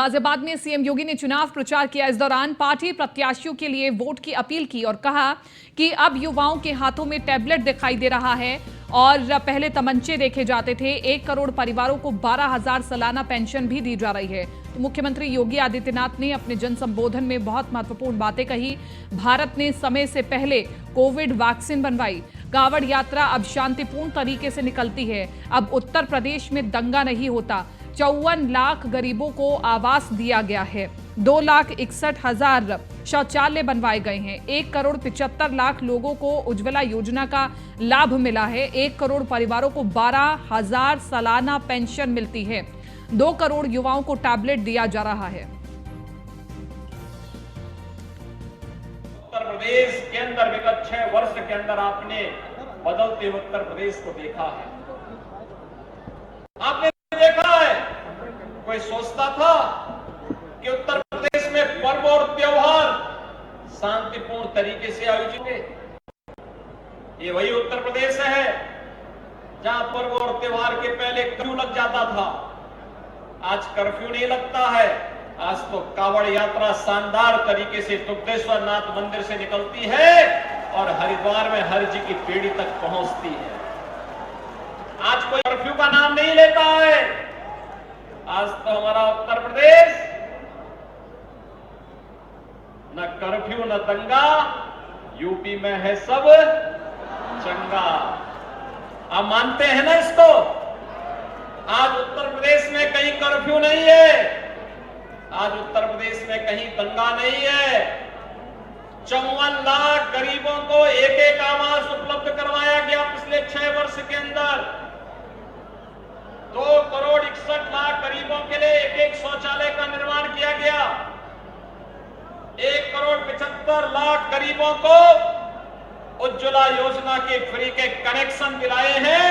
गाजियाबाद में सीएम योगी ने चुनाव प्रचार किया। इस दौरान पार्टी प्रत्याशियों के लिए वोट की अपील की और कहा कि अब युवाओं के हाथों में टैबलेट दिखाई दे रहा है और पहले तमंचे देखे जाते थे। 1 करोड़ परिवारों को 12,000 सालाना पेंशन भी दी जा रही है। तो मुख्यमंत्री योगी आदित्यनाथ ने अपने जन संबोधन में बहुत महत्वपूर्ण बातें कही। भारत ने समय से पहले कोविड वैक्सीन बनवाई। कांवड़ यात्रा अब शांतिपूर्ण तरीके से निकलती है। अब उत्तर प्रदेश में दंगा नहीं होता। 54 लाख गरीबों को आवास दिया गया है। 2,61,000 शौचालय बनवाए गए हैं। 1 करोड़ 75 लाख लोगों को उज्ज्वला योजना का लाभ मिला है। 1 करोड़ परिवारों को 12,000 सालाना पेंशन मिलती है। 2 करोड़ युवाओं को टैबलेट दिया जा रहा है। उत्तर प्रदेश के अंदर विगत 6 वर्ष के अंदर आपने बदलते उत्तर प्रदेश को देखा है। आपने देखा है, कोई सोचता था कि उत्तर प्रदेश में पर्व और त्योहार शांतिपूर्ण तरीके से आयोजित होंगे। ये वही उत्तर प्रदेश है जहां पर्व और त्योहार के पहले कर्फ्यू लग जाता था। आज कर्फ्यू नहीं लगता है। आज तो कांवड़ यात्रा शानदार तरीके से दुग्धेश्वर नाथ मंदिर से निकलती है और हरिद्वार में हर जी की पेड़ी तक पहुंचती है। आज कोई कर्फ्यू का नाम नहीं लेता है। आज तो हमारा उत्तर प्रदेश न कर्फ्यू न दंगा, यूपी में है सब चंगा। आप मानते हैं ना इसको? आज उत्तर प्रदेश में कहीं कर्फ्यू नहीं है। आज उत्तर प्रदेश में कहीं दंगा नहीं है। 54 लाख गरीबों को एक आवास उपलब्ध करवाया गया पिछले 6 वर्ष के अंदर। 2 करोड़ 61 लाख गरीबों के लिए एक शौचालय का निर्माण किया गया। 1 करोड़ 75 लाख गरीबों को उज्ज्वला योजना के फ्री के कनेक्शन दिलाए हैं।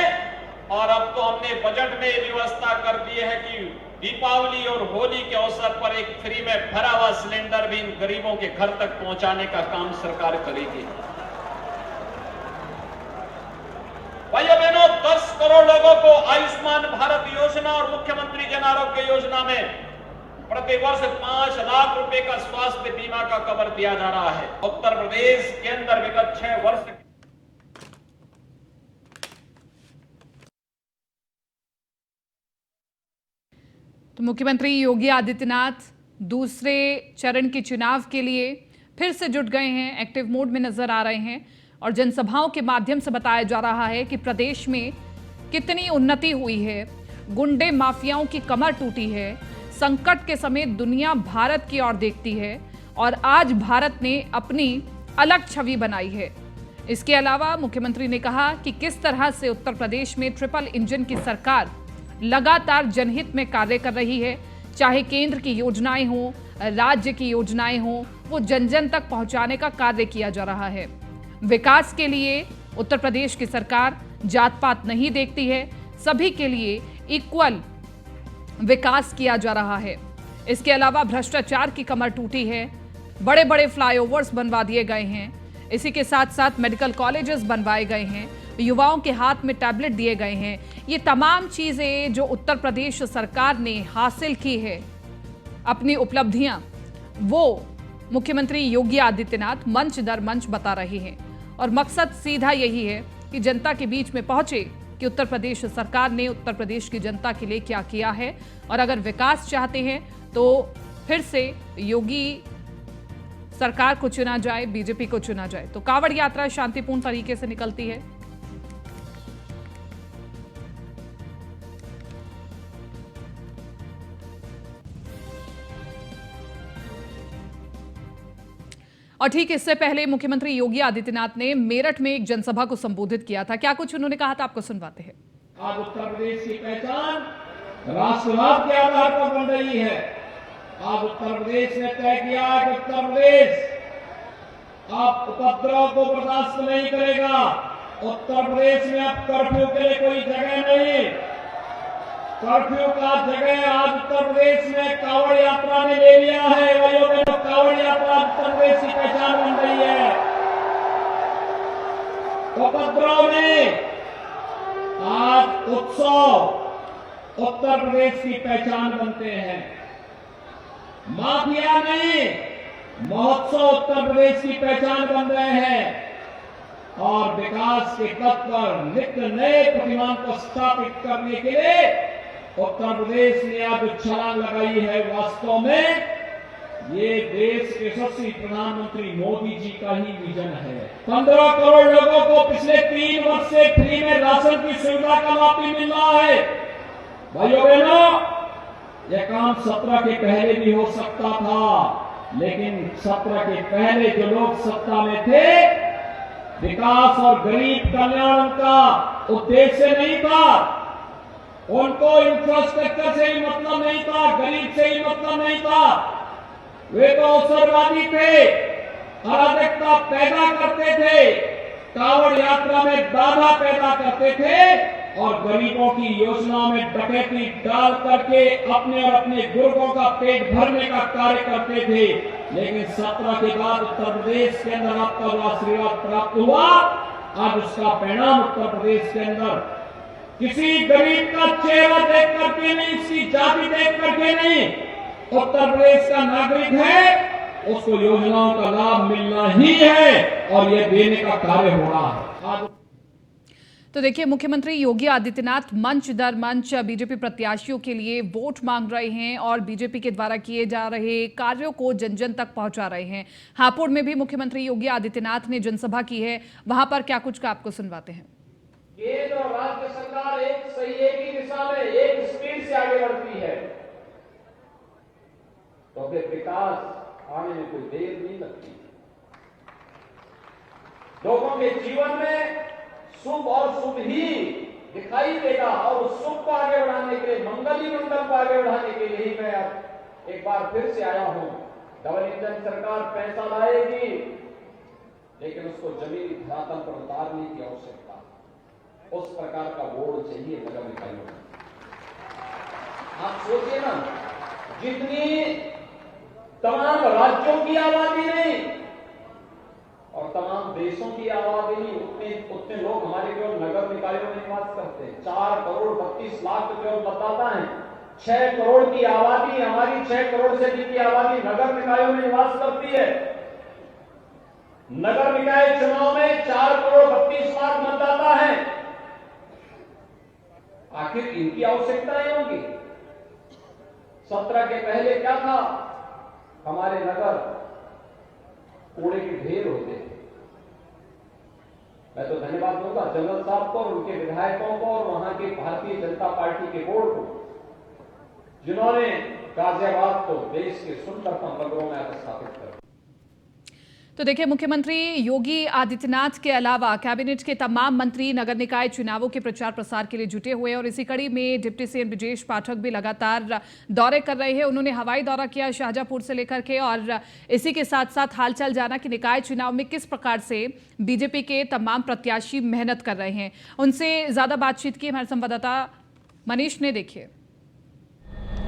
और अब तो हमने बजट में व्यवस्था कर दी है कि दीपावली और होली के अवसर पर एक फ्री में भरा हुआ सिलेंडर भी इन गरीबों के घर तक पहुंचाने का काम सरकार करेगी। भाइयों बहनों, 10 करोड़ लोगों को आयुष्मान भारत योजना और मुख्यमंत्री जन आरोग्य योजना में प्रतिवर्ष 5 लाख रुपए का स्वास्थ्य बीमा का कवर दिया जा रहा है। उत्तर प्रदेश के अंदर विगत 6 वर्ष तो मुख्यमंत्री योगी आदित्यनाथ दूसरे चरण के चुनाव के लिए फिर से जुट गए हैं, एक्टिव मोड में नजर आ रहे हैं और जनसभाओं के माध्यम से बताया जा रहा है कि प्रदेश में कितनी उन्नति हुई है। गुंडे माफियाओं की कमर टूटी है। संकट के समय दुनिया भारत की ओर देखती है और आज भारत ने अपनी अलग छवि बनाई है। इसके अलावा मुख्यमंत्री ने कहा कि किस तरह से उत्तर प्रदेश में ट्रिपल इंजन की सरकार लगातार जनहित में कार्य कर रही है। चाहे केंद्र की योजनाएं हों, राज्य की योजनाएं हों, वो जन जन तक पहुंचाने का कार्य किया जा रहा है। विकास के लिए उत्तर प्रदेश की सरकार जात पात नहीं देखती है। सभी के लिए इक्वल विकास किया जा रहा है। इसके अलावा भ्रष्टाचार की कमर टूटी है। बड़े बड़े फ्लाईओवर्स बनवा दिए गए हैं। इसी के साथ साथ मेडिकल कॉलेजेस बनवाए गए हैं। युवाओं के हाथ में टैबलेट दिए गए हैं। ये तमाम चीजें जो उत्तर प्रदेश सरकार ने हासिल की है, अपनी उपलब्धियां, वो मुख्यमंत्री योगी आदित्यनाथ मंच दर मंच बता रहे हैं और मकसद सीधा यही है कि जनता के बीच में पहुंचे कि उत्तर प्रदेश सरकार ने उत्तर प्रदेश की जनता के लिए क्या किया है। और अगर विकास चाहते हैं तो फिर से योगी सरकार को चुना जाए, बीजेपी को चुना जाए। तो कांवड़ यात्रा शांतिपूर्ण तरीके से निकलती है। और ठीक इससे पहले मुख्यमंत्री योगी आदित्यनाथ ने मेरठ में एक जनसभा को संबोधित किया था। क्या कुछ उन्होंने कहा था, आपको सुनवाते हैं। आज उत्तर प्रदेश की पहचान राष्ट्रवाद के आधार पर बन रही है। आज उत्तर प्रदेश ने तय किया है कि उत्तर प्रदेश अब उपद्रव को बर्दाश्त नहीं करेगा। उत्तर प्रदेश में अब कर्फ्यू के लिए कोई जगह नहीं। कर्फ्यू का जगह आज उत्तर प्रदेश में कांवड़ यात्रा ने ले लिया है। कांवड़ यात्रा उत्तर प्रदेश की पहचान बन रही है। उपद्रव में आज उत्सव उत्तर प्रदेश की पहचान बनते हैं। माफिया नहीं, महोत्सव उत्तर प्रदेश की पहचान बन रहे हैं और विकास के पथ पर नित्य नए प्रतिमान को स्थापित करने के लिए उत्तर प्रदेश ने आज जो छलांग लगाई है, वास्तव में ये देश के यशस्वी प्रधानमंत्री मोदी जी का ही विजन है। 15 करोड़ लोगों को पिछले 3 वर्ष से फ्री में राशन की सुविधा का लाभ भी मिल रहा है। भाइयों बहनों, यह काम 17 के पहले भी हो सकता था, लेकिन 17 के पहले जो लोग सत्ता में थे, विकास और गरीब कल्याण का उद्देश्य नहीं था। उनको इंफ्रास्ट्रक्चर से ही मतलब नहीं था, गरीब से ही मतलब नहीं था। वे तो अवसरवादी थे, अराजकता पैदा करते थे, कांवड़ यात्रा में बाधा पैदा करते थे और गरीबों की योजनाओं में डकैती डाल करके अपने और अपने गुर्गों का पेट भरने का कार्य करते थे। लेकिन 17 के बाद उत्तर प्रदेश के अंदर आपका जो आशीर्वाद प्राप्त हुआ, आज उसका परिणाम उत्तर प्रदेश के अंदर किसी गरीब का चेहरा देख करके नहीं, उसकी जाति देख करके नहीं, उत्तर प्रदेश का नागरिक है, उसको योजनाओं का लाभ मिलना ही है और यह देने का कार्य हो रहा है। तो देखिए, मुख्यमंत्री योगी आदित्यनाथ मंच दर मंच बीजेपी प्रत्याशियों के लिए वोट मांग रहे हैं और बीजेपी के द्वारा किए जा रहे कार्यों को जन जन तक पहुंचा रहे हैं। हापुड़ में भी मुख्यमंत्री योगी आदित्यनाथ ने जनसभा की है, वहां पर क्या कुछ का आपको सुनवाते हैं। केंद्र और राज्य सरकार एक ही दिशा में एक स्पीड से आगे बढ़ती है, तो फिर विकास आने में कोई देर नहीं लगती। लोगों के जीवन में शुभ और शुभ ही दिखाई देगा और उस शुभ को आगे बढ़ाने के लिए, मंगल ही मंगल को आगे बढ़ाने के लिए ही मैं अब एक बार फिर से आया हूं। डबल इंजन सरकार पैसा लाएगी, लेकिन उसको जमीनी धरातल पर उतारने की आवश्यकता, उस प्रकार का बोर्ड चाहिए नगर निकायों में। आप सोचिए ना, जितनी तमाम राज्यों की आबादी नहीं और तमाम देशों की आबादी नहीं, उतने लोग हमारे केवल नगर निकायों में निवास करते हैं। 4 करोड़ 32 लाख तो केवल मतदाता हैं। 6 करोड़ की आबादी, हमारी 6 करोड़ से अधिक की आबादी नगर निकायों में निवास करती है। नगर निकाय चुनाव में 4 करोड़ 32 लाख मतदाता हैं। आखिर इनकी आवश्यकताएं होंगी। 17 के पहले क्या था? हमारे नगर कूड़े के ढेर होते हैं। मैं तो धन्यवाद दूंगा जनरल साहब को और उनके विधायकों को और वहां के भारतीय जनता पार्टी के बोर्ड को, जिन्होंने गाजियाबाद को देश के सुंदरतम नगरों में स्थापित कर। तो देखिए, मुख्यमंत्री योगी आदित्यनाथ के अलावा कैबिनेट के तमाम मंत्री नगर निकाय चुनावों के प्रचार प्रसार के लिए जुटे हुए हैं और इसी कड़ी में डिप्टी सीएम ब्रजेश पाठक भी लगातार दौरे कर रहे हैं। उन्होंने हवाई दौरा किया शाहजहांपुर से लेकर के और इसी के साथ साथ हालचाल जाना कि निकाय चुनाव में किस प्रकार से बीजेपी के तमाम प्रत्याशी मेहनत कर रहे हैं। उनसे ज्यादा बातचीत की हमारे संवाददाता मनीष ने। देखिए,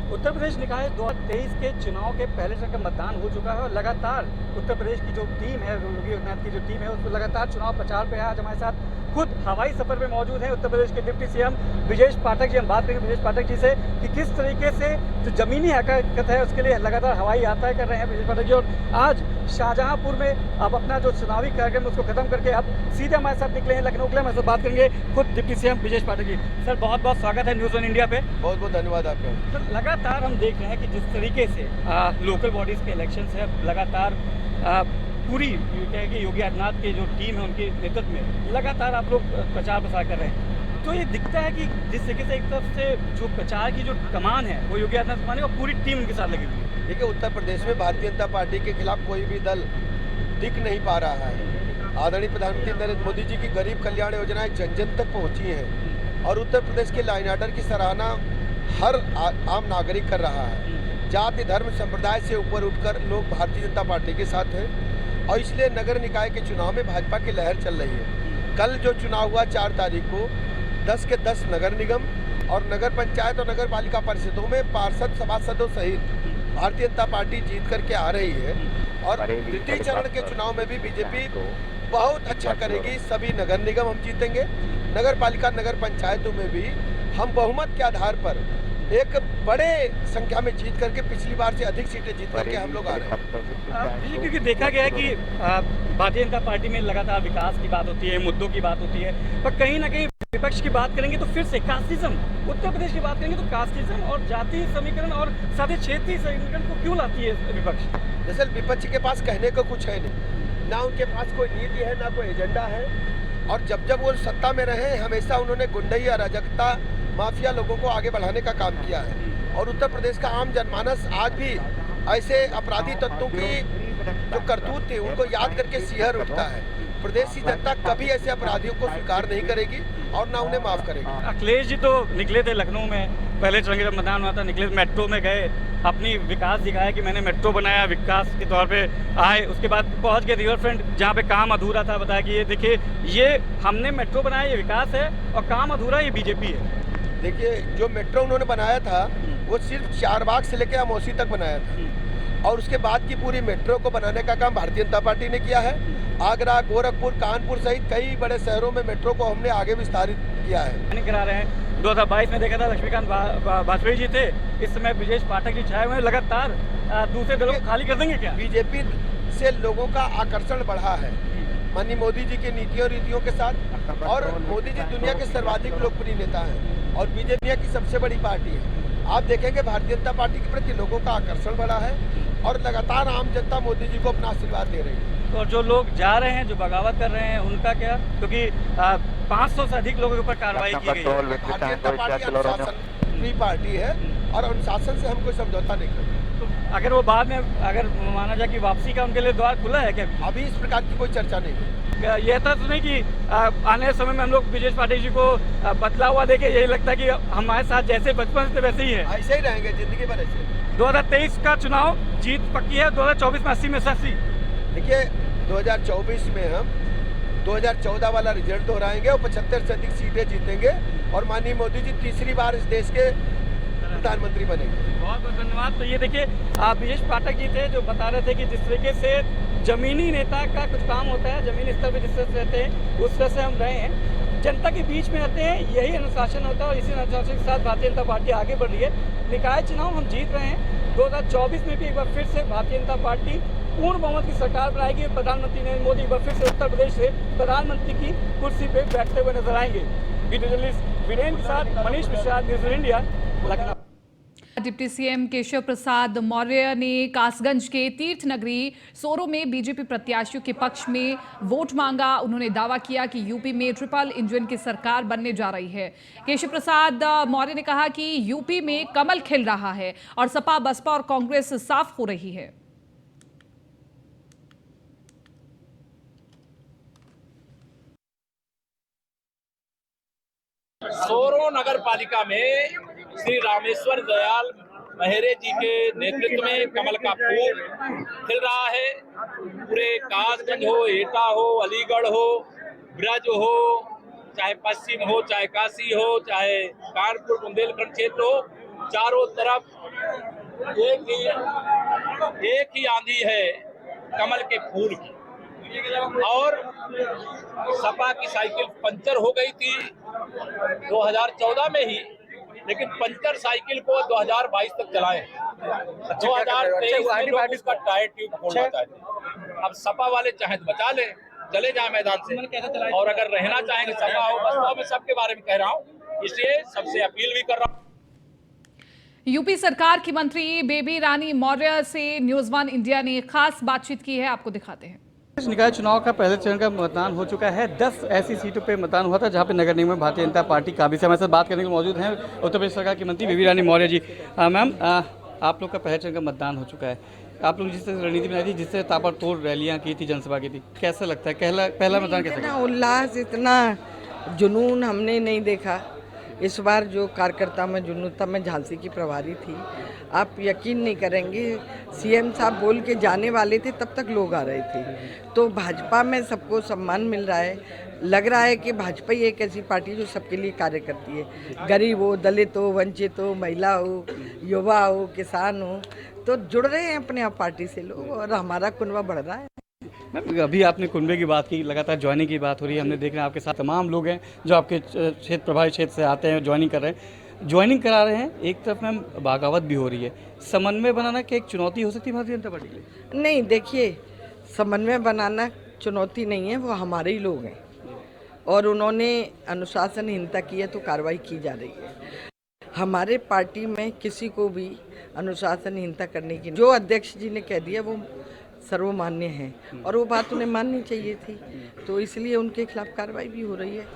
उत्तर प्रदेश निकाय 2023 के चुनाव के पहले चरण का मतदान हो चुका है और लगातार उत्तर प्रदेश की जो टीम है, योगी आदित्यनाथ की जो टीम है, उसको लगातार चुनाव प्रचार पे है। आज हमारे साथ खुद हवाई सफर में मौजूद हैं उत्तर प्रदेश के डिप्टी सीएम ब्रजेश पाठक जी। हम बात करेंगे ब्रजेश पाठक जी से कि किस तरीके से जो जमीनी हकीकत है उसके लिए लगातार हवाई यात्राएं कर रहे हैं ब्रजेश पाठक जी। और आज शाहजहांपुर में अब अपना जो चुनावी कार्यक्रम उसको खत्म करके अब सीधे हमारे साथ निकले हैं लखनऊ के लिए। हमारे साथ बात करेंगे खुद deputy CM Brajesh Pathak ji. Sir, बहुत बहुत स्वागत है न्यूज़ 1 इंडिया पे। बहुत बहुत धन्यवाद आपका। सर, लगातार हम देख रहे हैं कि जिस तरीके से लोकल बॉडीज़ के इलेक्शंस है, लगातार पूरी कहें योगी आदित्यनाथ की जो टीम है उनके नेतृत्व में लगातार आप लोग प्रचार प्रसार कर रहे हैं, तो ये दिखता है कि जिस तरीके से एक तरफ से जो प्रचार की जो कमान है वो योगी आदित्यनाथ माने और पूरी टीम उनके साथ लगी हुई है। देखिए, उत्तर प्रदेश में भारतीय जनता पार्टी के खिलाफ कोई भी दल दिख नहीं पा रहा है। आदरणीय प्रधानमंत्री नरेंद्र मोदी जी की गरीब कल्याण योजनाएं जन जन तक पहुंची हैं और उत्तर प्रदेश के लॉ एंड ऑर्डर की सराहना हर आम नागरिक कर रहा है। जाति धर्म संप्रदाय से ऊपर उठकर लोग भारतीय जनता पार्टी के साथ हैं और इसलिए नगर निकाय के चुनाव में भाजपा की लहर चल रही है। कल जो चुनाव हुआ 4 तारीख को 10 के 10 नगर निगम और नगर पंचायत और नगर पालिका परिषदों में पार्षद सभासदों सहित भारतीय जनता पार्टी जीत करके आ रही है और द्वितीय चरण के चुनाव में भी बीजेपी बहुत अच्छा करेगी। सभी नगर निगम हम जीतेंगे, नगर पालिका नगर पंचायतों में भी हम बहुमत के आधार पर एक बड़े संख्या में जीत करके पिछली बार से अधिक सीटें जीत करके हम लोग आ रहे हैं। क्योंकि देखा गया है कि भारतीय जनता पार्टी में लगातार विकास की बात होती है, मुद्दों की बात होती है, पर कहीं ना कहीं विपक्ष की बात करेंगे तो फिर से कास्टिज्म, उत्तर प्रदेश की बात करेंगे तो कास्टिज्म और जातीय समीकरण और साथ ही क्षेत्रीय समीकरण को क्यों लाती है विपक्ष? दरअसल विपक्ष के पास कहने को कुछ है नहीं, ना उनके पास कोई नीति है, ना कोई एजेंडा है, और जब वो सत्ता में रहे हमेशा उन्होंने गुंडई, अराजकता, माफिया लोगों को आगे बढ़ाने का काम किया है। और उत्तर प्रदेश का आम जनमानस आज भी ऐसे अपराधी तत्वों की जो करतूत थी उनको याद करके सिहर उठता है। प्रदेश की जनता कभी ऐसे अपराधियों को स्वीकार नहीं करेगी और ना उन्हें माफ करेगी। अखिलेश जी तो निकले थे लखनऊ में, पहले चरण जब मतदान हुआ था निकले, मेट्रो में गए, अपनी विकास दिखाया कि मैंने मेट्रो बनाया, विकास के तौर पे आए। उसके बाद पहुंच गए रिवर फ्रंट जहाँ पे काम अधूरा था, बताया कि ये देखिए ये हमने मेट्रो बनाया, ये विकास है, और काम अधूरा ये बीजेपी है। देखिए जो मेट्रो उन्होंने बनाया था वो सिर्फ चारबाग से लेकर अमौसी तक बनाया था, और उसके बाद की पूरी मेट्रो को बनाने का काम भारतीय जनता पार्टी ने किया है। आगरा, गोरखपुर, कानपुर सहित कई बड़े शहरों में मेट्रो को हमने आगे विस्तारित किया है। करा रहे हैं 2022 में देखा था लक्ष्मीकांत वाजपेयी जी थे, इस समय ब्रजेश पाठक जी छाए हुए हैं, लगातार दूसरे दलों को खाली कर देंगे क्या? बीजेपी से लोगों का आकर्षण बढ़ा है माननीय मोदी जी की नीतियों रीतियों के साथ, और मोदी जी दुनिया के सर्वाधिक लोकप्रिय नेता हैं और बीजेपी दुनिया की सबसे बड़ी पार्टी है। आप देखेंगे भारतीय जनता पार्टी के प्रति लोगों का आकर्षण बढ़ा है और लगातार आम जनता मोदी जी को अपना आशीर्वाद दे रही है। और जो लोग जा रहे हैं, जो बगावत कर रहे हैं, उनका क्या? क्योंकि 500 से अधिक लोगों के ऊपर कार्रवाई की गई है। भारतीय जनता पार्टी अनुशासन पार्टी है और अनुशासन से हम कोई समझौता नहीं करते। तो अगर वो बाद में अगर माना जाए कि वापसी का उनके लिए द्वार खुला है क्या? अभी इस प्रकार की कोई चर्चा नहीं है। यह था सुने कि आने समय में हम लोग ब्रजेश पाठक जी को बदला हुआ देखे, यही लगता है कि हमारे साथ जैसे बचपन से वैसे ही है, ऐसे ही रहेंगे जिंदगी भर ऐसे। 2023 का चुनाव जीत पक्की है, 2024 में 80 में 80। देखिए 2024 में हम 2014 वाला रिजल्ट दोहराएंगे और 75 से अधिक सीटें जीतेंगे और माननीय मोदी जी तीसरी बार इस देश के प्रधानमंत्री बनेंगे। बहुत बहुत धन्यवाद। तो ये देखिए ब्रजेश पाठक जी थे जो बता रहे थे कि जिस तरीके से जमीनी नेता का कुछ काम होता है, जमीनी स्तर पर जिस तरह से रहते हैं उस तरह से हम रहे हैं, जनता के बीच में रहते हैं, यही अनुशासन होता है और इसी अनुशासन के साथ भारतीय जनता पार्टी आगे बढ़ रही है। निकाय चुनाव हम जीत रहे हैं, 2024 में भी एक बार फिर से भारतीय जनता पार्टी पूर्ण बहुमत की सरकार बनाएगी। प्रधानमंत्री नरेंद्र मोदी एक बार फिर से उत्तर प्रदेश से प्रधानमंत्री की कुर्सी पे बैठते हुए नजर आएंगे। वीडियो जर्नलिस्ट वीरेंद्र के साथ Manish Mishra, news India, Lucknow. Deputy CM Keshav Prasad Maurya ने कासगंज के तीर्थ नगरी सोरो में बीजेपी प्रत्याशियों के पक्ष में वोट मांगा। उन्होंने दावा किया कि यूपी में ट्रिपल इंजन की सरकार बनने जा रही है। केशव प्रसाद मौर्य ने कहा कि यूपी में कमल खिल रहा है और सपा, बसपा और कांग्रेस साफ हो रही है। सोरो नगर पालिका में श्री रामेश्वर दयाल महेरे जी के नेतृत्व में कमल का फूल खिल रहा है। पूरे कासगंज हो, एटा हो, अलीगढ़ हो, ब्रज हो, चाहे पश्चिम हो, चाहे काशी हो, चाहे कानपुर बुंदेलखंड क्षेत्र हो, चारों तरफ एक ही आंधी है कमल के फूल की। और सपा की साइकिल पंचर हो गई थी 2014 में ही, लेकिन पंचर साइकिल को 2022 तक चलाए। 2023 में लोग उसका टायर ट्यूब खोलना चाहते हैं। अब सपा वाले चाहे तो बचा ले, चले जाए मैदान से, और अगर रहना चाहेंगे सपा हो, बसपा में सबके बारे में कह रहा हूँ, इसलिए सबसे अपील भी कर रहा हूँ। यूपी सरकार की मंत्री बेबी रानी मौर्य से न्यूज़ वन इंडिया ने खास बातचीत की है, आपको दिखाते हैं। निकाय चुनाव का पहले चरण का मतदान हो चुका है। 10 ऐसी सीटों पे मतदान हुआ था जहां पे नगर निगम में भारतीय जनता पार्टी काबिज से हमारे साथ बात करने के लिए मौजूद हैं उत्तर प्रदेश सरकार की मंत्री बेबी रानी मौर्य जी। मैम, आप लोग का पहले चरण का मतदान हो चुका है, आप लोग जिस तरह रणनीति बनाई थी, जिससे ताबड़तोड़ रैलियां की थी, जनसभा की थी, कैसा लगता है? पहला मतदान कैसा? इतना उल्लास, इतना जुनून हमने नहीं देखा। इस बार जो कार्यकर्ता में जुनून था, मैं झांसी की प्रभारी थी, आप यकीन नहीं करेंगे, सीएम साहब बोल के जाने वाले थे तब तक लोग आ रहे थे। तो भाजपा में सबको सम्मान मिल रहा है, लग रहा है कि भाजपा ही एक ऐसी पार्टी जो सबके लिए कार्य करती है, गरीब हो, दलित हो, वंचित हो, महिला हो, युवा हो, किसान हो, तो जुड़ रहे हैं अपने आप पार्टी से लोग और हमारा कुनबा बढ़ रहा है। मैम, अभी आपने कुनबे की बात की, लगातार ज्वाइनिंग की बात हो रही है, हमने देख रहे हैं आपके साथ तमाम लोग हैं जो आपके क्षेत्र प्रभावित क्षेत्र से आते हैं, ज्वाइनिंग कर रहे हैं। ज्वाइनिंग करा रहे हैं, एक तरफ मैम बगावत भी हो रही है, समन्वय बनाना क्या एक चुनौती हो सकती है भारतीय जनता पार्टी के लिए? नहीं, देखिए, समन्वय बनाना चुनौती नहीं है, वो हमारे ही लोग हैं और उन्होंने अनुशासनहीनता की है तो कार्रवाई की जा रही है। हमारे पार्टी में किसी को भी अनुशासनहीनता करने की, जो अध्यक्ष जी ने कह दिया वो सर्वमान्य है और वो बात उन्हें माननी चाहिए थी, तो इसलिए उनके खिलाफ कार्रवाई भी हो रही है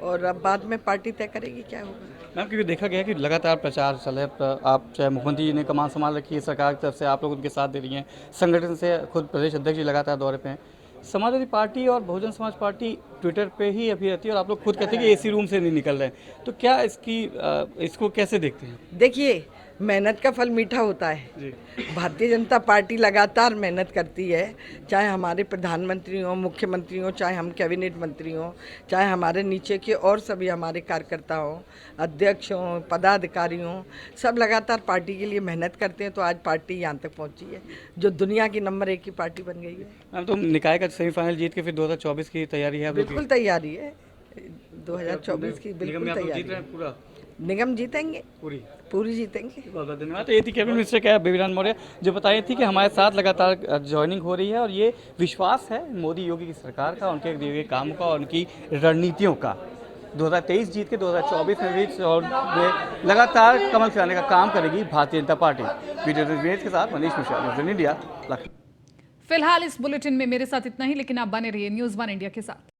और अब बाद में पार्टी तय करेगी क्या होगा। मैम, क्योंकि देखा गया कि लगातार प्रचार चल रहा है, आप चाहे मुख्यमंत्री जी ने कमान संभाल रखी है, सरकार की तरफ से आप लोग उनके साथ दे रही हैं, संगठन से खुद प्रदेश अध्यक्ष जी लगातार दौरे पे हैं। समाजवादी पार्टी और बहुजन समाज पार्टी ट्विटर पे ही अभी रहती है और आप लोग खुद कहते हैं कि एसी रूम से नहीं निकल रहे हैं, तो क्या इसको कैसे देखते हैं? देखिए, मेहनत का फल मीठा होता है। भारतीय जनता पार्टी लगातार मेहनत करती है, चाहे हमारे प्रधानमंत्री हों, मुख्यमंत्री हों, चाहे हम कैबिनेट मंत्री हों, चाहे हमारे नीचे के और सभी हमारे कार्यकर्ता हों, अध्यक्ष हों, पदाधिकारी हों, सब लगातार पार्टी के लिए मेहनत करते हैं, तो आज पार्टी यहाँ तक पहुँची है जो दुनिया की नंबर 1 की पार्टी बन गई है। मैम, तो निकाय का सेमीफाइनल जीत के फिर 2024 की तैयारी है? बिल्कुल तैयारी है, 2024 की बिल्कुल तैयारी है। पूरा निगम जीतेंगे, पूरी जीतेंगे। बहुत बहुत धन्यवाद। तो ये थी कैबिनेट मिनिस्टर क्या बेबीरानी मौर्य जो बताई थी कि हमारे साथ लगातार ज्वाइनिंग हो रही है और ये विश्वास है मोदी योगी की सरकार का, उनके दिए गए काम का और उनकी रणनीतियों का। 2023 जीत के 2024 में भी और लगातार कमल खिलाने का काम करेगी Bharatiya Janata party. Video news के साथ Manish Mishra, news one India, Lucknow. फिलहाल इस बुलेटिन में मेरे साथ इतना ही, लेकिन आप बने रहिए न्यूज़ वन इंडिया के साथ।